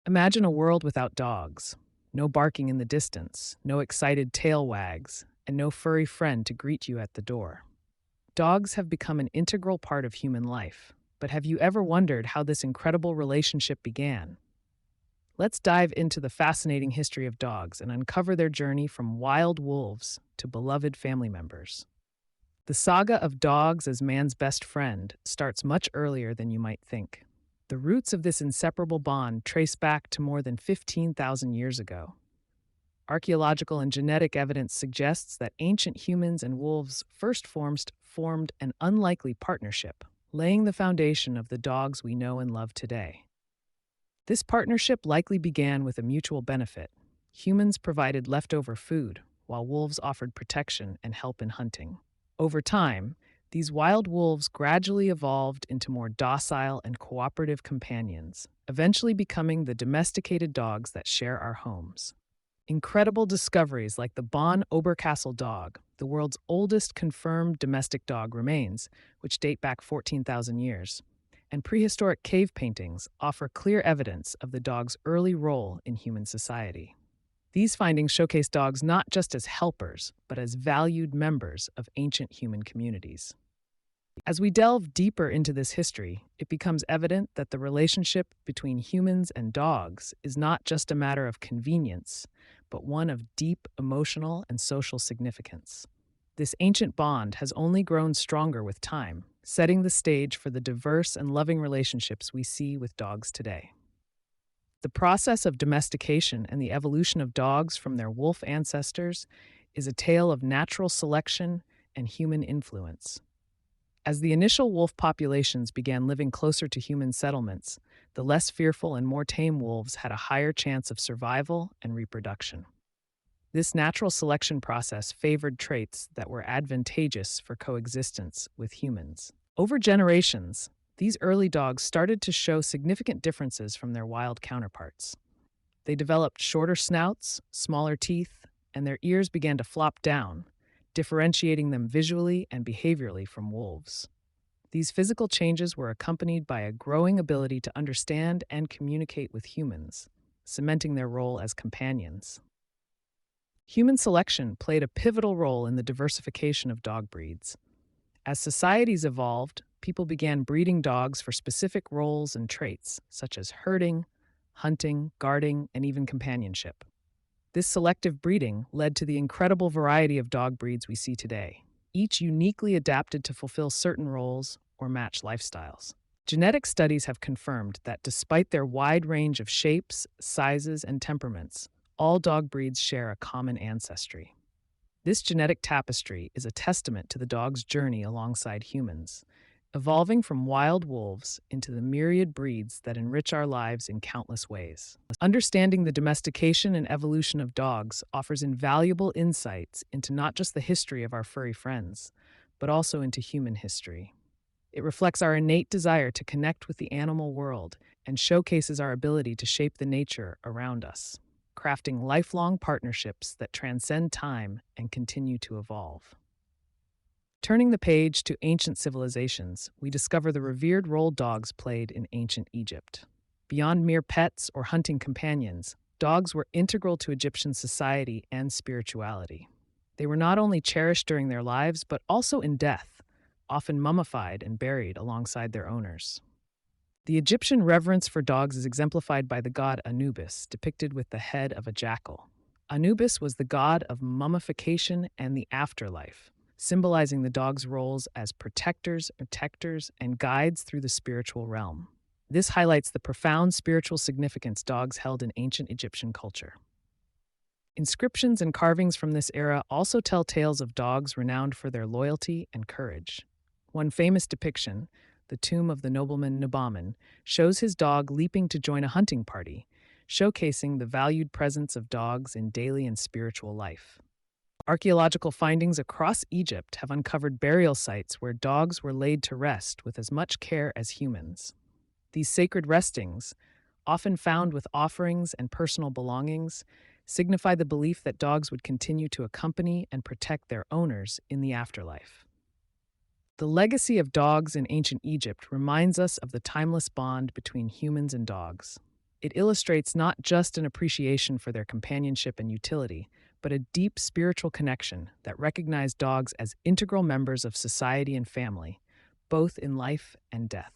Imagine a world without dogs. No barking in the distance, no excited tail wags, and no furry friend to greet you at the door. Dogs have become an integral part of human life. But have you ever wondered how this incredible relationship began? Let's dive into the fascinating history of dogs and uncover their journey from wild wolves to beloved family members. The saga of dogs as man's best friend starts much earlier than you might think. The roots of this inseparable bond trace back to more than 15,000 years ago. Archaeological and genetic evidence suggests that ancient humans and wolves first formed an unlikely partnership, laying the foundation of the dogs we know and love today. This partnership likely began with a mutual benefit. Humans provided leftover food, while wolves offered protection and help in hunting. Over time, these wild wolves gradually evolved into more docile and cooperative companions, eventually becoming the domesticated dogs that share our homes. Incredible discoveries like the Bonn Oberkassel dog, the world's oldest confirmed domestic dog remains, which date back 14,000 years, and prehistoric cave paintings offer clear evidence of the dog's early role in human society. These findings showcase dogs not just as helpers, but as valued members of ancient human communities. As we delve deeper into this history, it becomes evident that the relationship between humans and dogs is not just a matter of convenience, but one of deep emotional and social significance. This ancient bond has only grown stronger with time, setting the stage for the diverse and loving relationships we see with dogs today. The process of domestication and the evolution of dogs from their wolf ancestors is a tale of natural selection and human influence. As the initial wolf populations began living closer to human settlements, the less fearful and more tame wolves had a higher chance of survival and reproduction. This natural selection process favored traits that were advantageous for coexistence with humans. Over generations, these early dogs started to show significant differences from their wild counterparts. They developed shorter snouts, smaller teeth, and their ears began to flop down, differentiating them visually and behaviorally from wolves. These physical changes were accompanied by a growing ability to understand and communicate with humans, cementing their role as companions. Human selection played a pivotal role in the diversification of dog breeds. As societies evolved, people began breeding dogs for specific roles and traits, such as herding, hunting, guarding, and even companionship. This selective breeding led to the incredible variety of dog breeds we see today, each uniquely adapted to fulfill certain roles or match lifestyles. Genetic studies have confirmed that despite their wide range of shapes, sizes, and temperaments, all dog breeds share a common ancestry. This genetic tapestry is a testament to the dog's journey alongside humans, evolving from wild wolves into the myriad breeds that enrich our lives in countless ways. Understanding the domestication and evolution of dogs offers invaluable insights into not just the history of our furry friends, but also into human history. It reflects our innate desire to connect with the animal world and showcases our ability to shape the nature around us, crafting lifelong partnerships that transcend time and continue to evolve. Turning the page to ancient civilizations, we discover the revered role dogs played in ancient Egypt. Beyond mere pets or hunting companions, dogs were integral to Egyptian society and spirituality. They were not only cherished during their lives, but also in death, often mummified and buried alongside their owners. The Egyptian reverence for dogs is exemplified by the god Anubis, depicted with the head of a jackal. Anubis was the god of mummification and the afterlife, symbolizing the dog's roles as protectors, and guides through the spiritual realm. This highlights the profound spiritual significance dogs held in ancient Egyptian culture. Inscriptions and carvings from this era also tell tales of dogs renowned for their loyalty and courage. One famous depiction, the tomb of the nobleman Nubaman, shows his dog leaping to join a hunting party, showcasing the valued presence of dogs in daily and spiritual life. Archaeological findings across Egypt have uncovered burial sites where dogs were laid to rest with as much care as humans. These sacred restings, often found with offerings and personal belongings, signify the belief that dogs would continue to accompany and protect their owners in the afterlife. The legacy of dogs in ancient Egypt reminds us of the timeless bond between humans and dogs. It illustrates not just an appreciation for their companionship and utility, but a deep spiritual connection that recognized dogs as integral members of society and family, both in life and death.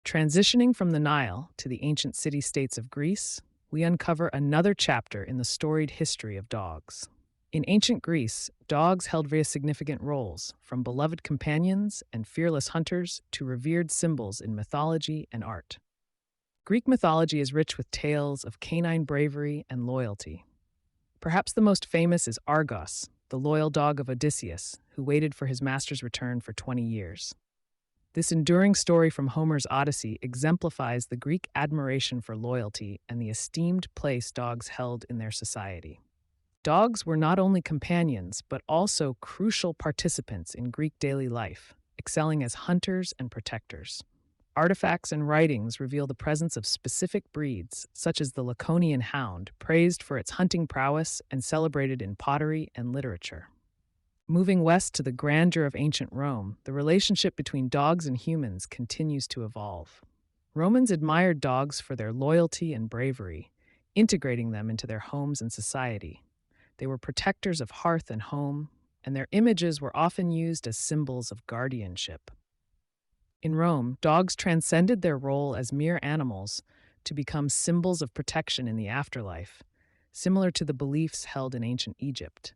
Transitioning from the Nile to the ancient city-states of Greece, we uncover another chapter in the storied history of dogs. In ancient Greece, dogs held very significant roles, from beloved companions and fearless hunters to revered symbols in mythology and art. Greek mythology is rich with tales of canine bravery and loyalty. Perhaps the most famous is Argos, the loyal dog of Odysseus, who waited for his master's return for 20 years. This enduring story from Homer's Odyssey exemplifies the Greek admiration for loyalty and the esteemed place dogs held in their society. Dogs were not only companions, but also crucial participants in Greek daily life, excelling as hunters and protectors. Artifacts and writings reveal the presence of specific breeds, such as the Laconian hound, praised for its hunting prowess and celebrated in pottery and literature. Moving west to the grandeur of ancient Rome, the relationship between dogs and humans continues to evolve. Romans admired dogs for their loyalty and bravery, integrating them into their homes and society. They were protectors of hearth and home, and their images were often used as symbols of guardianship. In Rome, dogs transcended their role as mere animals to become symbols of protection in the afterlife, similar to the beliefs held in ancient Egypt.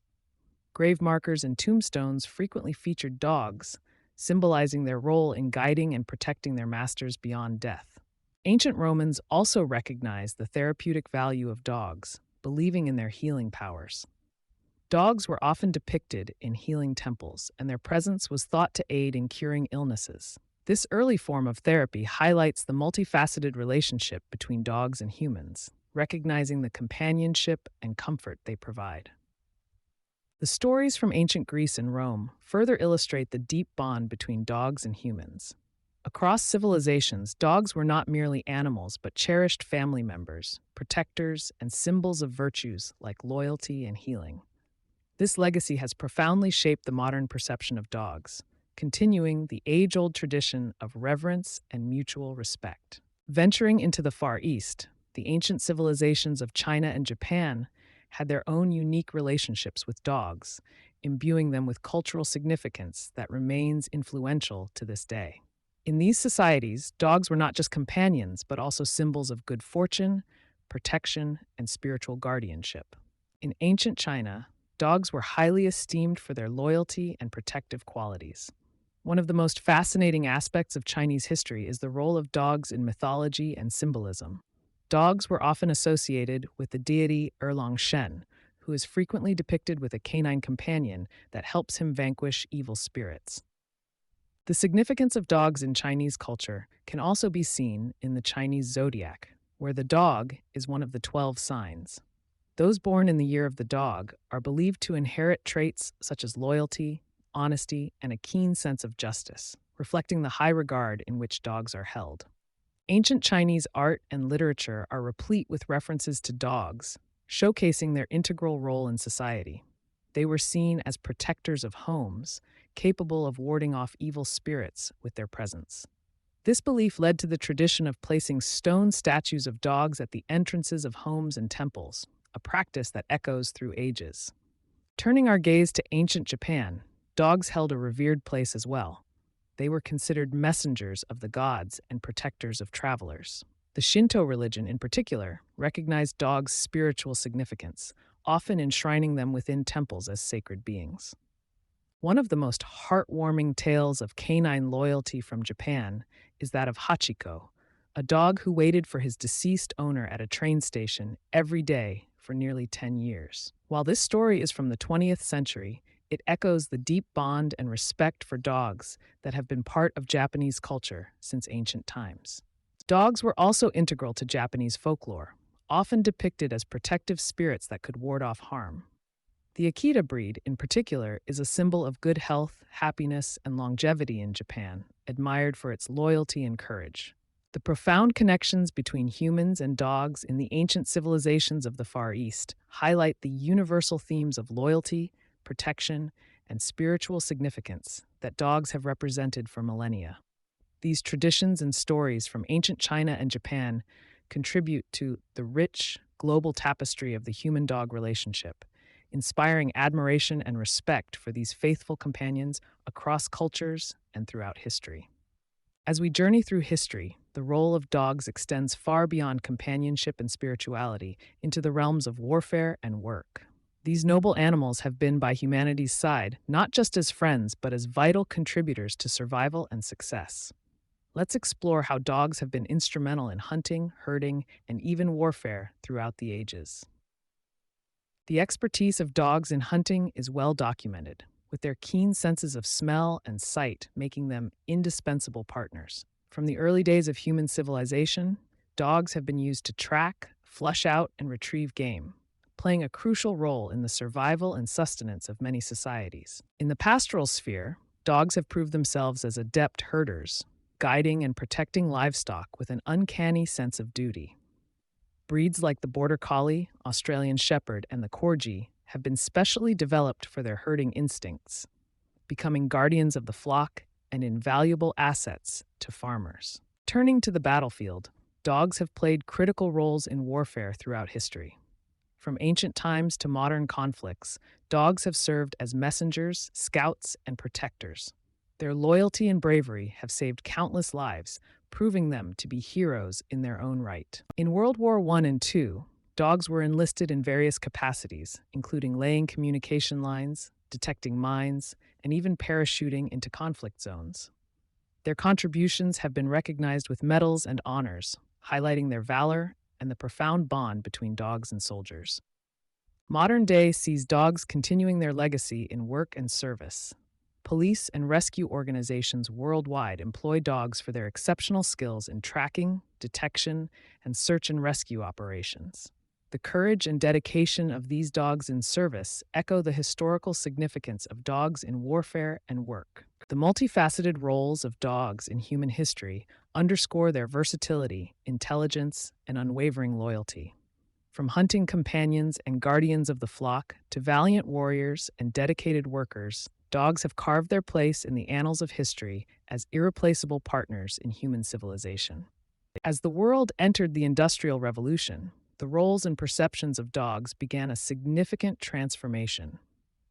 Grave markers and tombstones frequently featured dogs, symbolizing their role in guiding and protecting their masters beyond death. Ancient Romans also recognized the therapeutic value of dogs, believing in their healing powers. Dogs were often depicted in healing temples, and their presence was thought to aid in curing illnesses. This early form of therapy highlights the multifaceted relationship between dogs and humans, recognizing the companionship and comfort they provide. The stories from ancient Greece and Rome further illustrate the deep bond between dogs and humans. Across civilizations, dogs were not merely animals but cherished family members, protectors, and symbols of virtues like loyalty and healing. This legacy has profoundly shaped the modern perception of dogs, continuing the age-old tradition of reverence and mutual respect. Venturing into the Far East, the ancient civilizations of China and Japan had their own unique relationships with dogs, imbuing them with cultural significance that remains influential to this day. In these societies, dogs were not just companions, but also symbols of good fortune, protection, and spiritual guardianship. In ancient China, dogs were highly esteemed for their loyalty and protective qualities. One of the most fascinating aspects of Chinese history is the role of dogs in mythology and symbolism. Dogs were often associated with the deity Erlang Shen, who is frequently depicted with a canine companion that helps him vanquish evil spirits. The significance of dogs in Chinese culture can also be seen in the Chinese zodiac, where the dog is one of the 12 signs. Those born in the year of the dog are believed to inherit traits such as loyalty, honesty, and a keen sense of justice, reflecting the high regard in which dogs are held. Ancient Chinese art and literature are replete with references to dogs, showcasing their integral role in society. They were seen as protectors of homes, capable of warding off evil spirits with their presence. This belief led to the tradition of placing stone statues of dogs at the entrances of homes and temples, a practice that echoes through ages. Turning our gaze to ancient Japan, dogs held a revered place as well. They were considered messengers of the gods and protectors of travelers. The Shinto religion, in particular, recognized dogs' spiritual significance, often enshrining them within temples as sacred beings. One of the most heartwarming tales of canine loyalty from Japan is that of Hachiko, a dog who waited for his deceased owner at a train station every day for nearly 10 years. While this story is from the 20th century, it echoes the deep bond and respect for dogs that have been part of Japanese culture since ancient times. Dogs were also integral to Japanese folklore, often depicted as protective spirits that could ward off harm. The Akita breed, in particular, is a symbol of good health, happiness, and longevity in Japan, admired for its loyalty and courage. The profound connections between humans and dogs in the ancient civilizations of the Far East highlight the universal themes of loyalty, protection, and spiritual significance that dogs have represented for millennia. These traditions and stories from ancient China and Japan contribute to the rich, global tapestry of the human dog relationship, inspiring admiration and respect for these faithful companions across cultures and throughout history. As we journey through history, the role of dogs extends far beyond companionship and spirituality into the realms of warfare and work. These noble animals have been by humanity's side, not just as friends, but as vital contributors to survival and success. Let's explore how dogs have been instrumental in hunting, herding, and even warfare throughout the ages. The expertise of dogs in hunting is well documented, with their keen senses of smell and sight making them indispensable partners. From the early days of human civilization, dogs have been used to track, flush out, and retrieve game, playing a crucial role in the survival and sustenance of many societies. In the pastoral sphere, dogs have proved themselves as adept herders, guiding and protecting livestock with an uncanny sense of duty. Breeds like the Border Collie, Australian Shepherd, and the Corgi have been specially developed for their herding instincts, becoming guardians of the flock and invaluable assets to farmers. Turning to the battlefield, dogs have played critical roles in warfare throughout history. From ancient times to modern conflicts, dogs have served as messengers, scouts, and protectors. Their loyalty and bravery have saved countless lives, proving them to be heroes in their own right. In World War I and II, dogs were enlisted in various capacities, including laying communication lines, detecting mines, and even parachuting into conflict zones. Their contributions have been recognized with medals and honors, highlighting their valor and the profound bond between dogs and soldiers. Modern day sees dogs continuing their legacy in work and service. Police and rescue organizations worldwide employ dogs for their exceptional skills in tracking, detection, and search and rescue operations. The courage and dedication of these dogs in service echo the historical significance of dogs in warfare and work. The multifaceted roles of dogs in human history underscore their versatility, intelligence, and unwavering loyalty. From hunting companions and guardians of the flock to valiant warriors and dedicated workers, dogs have carved their place in the annals of history as irreplaceable partners in human civilization. As the world entered the Industrial Revolution, the roles and perceptions of dogs began a significant transformation.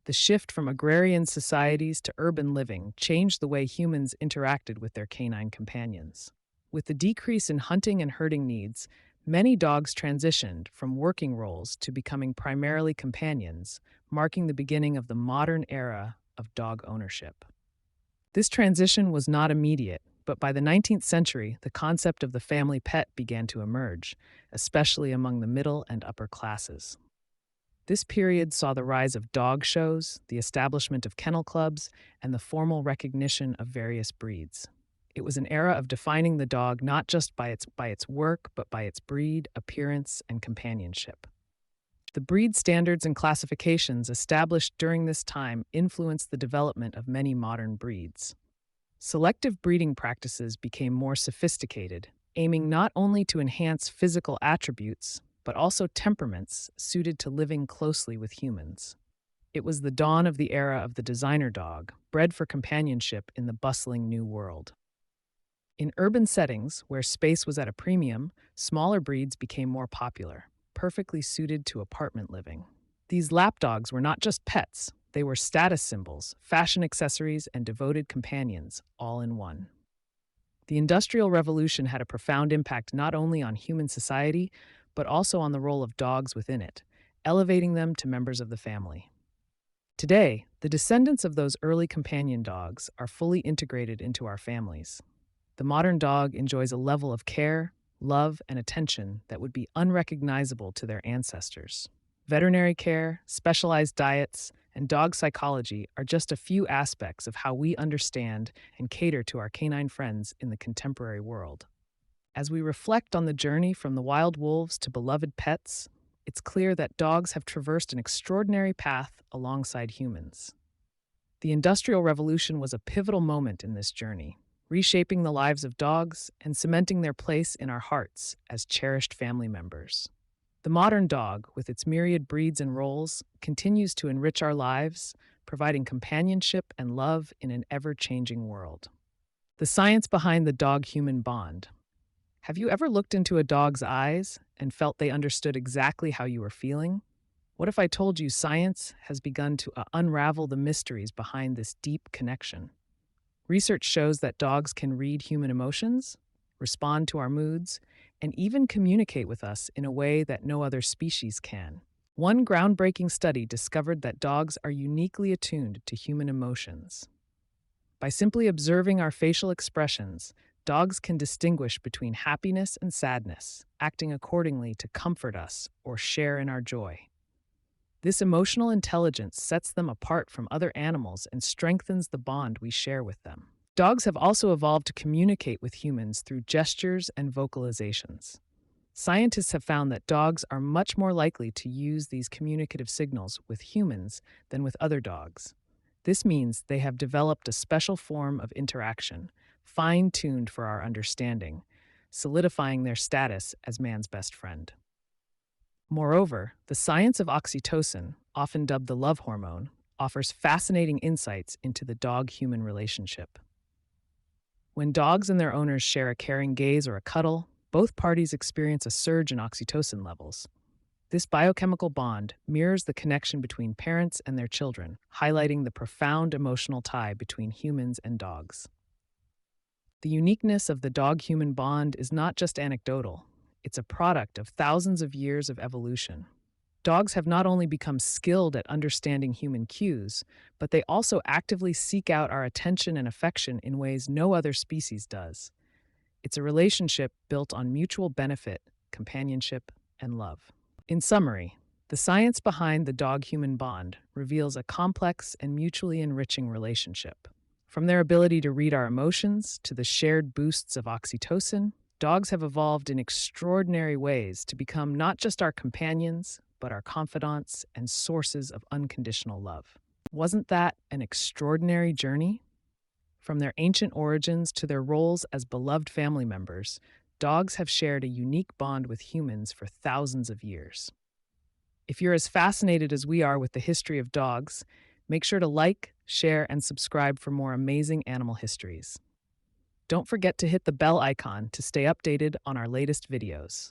The shift from agrarian societies to urban living changed the way humans interacted with their canine companions. With the decrease in hunting and herding needs, many dogs transitioned from working roles to becoming primarily companions, marking the beginning of the modern era of dog ownership. This transition was not immediate, but by the 19th century, the concept of the family pet began to emerge, especially among the middle and upper classes. This period saw the rise of dog shows, the establishment of kennel clubs, and the formal recognition of various breeds. It was an era of defining the dog not just by its work, but by its breed, appearance, and companionship. The breed standards and classifications established during this time influenced the development of many modern breeds. Selective breeding practices became more sophisticated, aiming not only to enhance physical attributes, but also temperaments suited to living closely with humans. It was the dawn of the era of the designer dog, bred for companionship in the bustling new world. In urban settings, where space was at a premium, smaller breeds became more popular, perfectly suited to apartment living. These lapdogs were not just pets, they were status symbols, fashion accessories, and devoted companions, all in one. The Industrial Revolution had a profound impact not only on human society, but also on the role of dogs within it, elevating them to members of the family. Today, the descendants of those early companion dogs are fully integrated into our families. The modern dog enjoys a level of care, love, and attention that would be unrecognizable to their ancestors. Veterinary care, specialized diets, and dog psychology are just a few aspects of how we understand and cater to our canine friends in the contemporary world. As we reflect on the journey from the wild wolves to beloved pets, it's clear that dogs have traversed an extraordinary path alongside humans. The Industrial Revolution was a pivotal moment in this journey, reshaping the lives of dogs and cementing their place in our hearts as cherished family members. The modern dog, with its myriad breeds and roles, continues to enrich our lives, providing companionship and love in an ever-changing world. The science behind the dog-human bond. Have you ever looked into a dog's eyes and felt they understood exactly how you were feeling? What if I told you science has begun to unravel the mysteries behind this deep connection? Research shows that dogs can read human emotions, respond to our moods, and even communicate with us in a way that no other species can. One groundbreaking study discovered that dogs are uniquely attuned to human emotions. By simply observing our facial expressions, dogs can distinguish between happiness and sadness, acting accordingly to comfort us or share in our joy. This emotional intelligence sets them apart from other animals and strengthens the bond we share with them. Dogs have also evolved to communicate with humans through gestures and vocalizations. Scientists have found that dogs are much more likely to use these communicative signals with humans than with other dogs. This means they have developed a special form of interaction, fine-tuned for our understanding, solidifying their status as man's best friend. Moreover, the science of oxytocin, often dubbed the love hormone, offers fascinating insights into the dog-human relationship. When dogs and their owners share a caring gaze or a cuddle, both parties experience a surge in oxytocin levels. This biochemical bond mirrors the connection between parents and their children, highlighting the profound emotional tie between humans and dogs. The uniqueness of the dog-human bond is not just anecdotal, it's a product of thousands of years of evolution. Dogs have not only become skilled at understanding human cues, but they also actively seek out our attention and affection in ways no other species does. It's a relationship built on mutual benefit, companionship, and love. In summary, the science behind the dog-human bond reveals a complex and mutually enriching relationship. From their ability to read our emotions to the shared boosts of oxytocin, dogs have evolved in extraordinary ways to become not just our companions, but our confidants and sources of unconditional love. Wasn't that an extraordinary journey? From their ancient origins to their roles as beloved family members, dogs have shared a unique bond with humans for thousands of years. If you're as fascinated as we are with the history of dogs, make sure to like, share, and subscribe for more amazing animal histories. Don't forget to hit the bell icon to stay updated on our latest videos.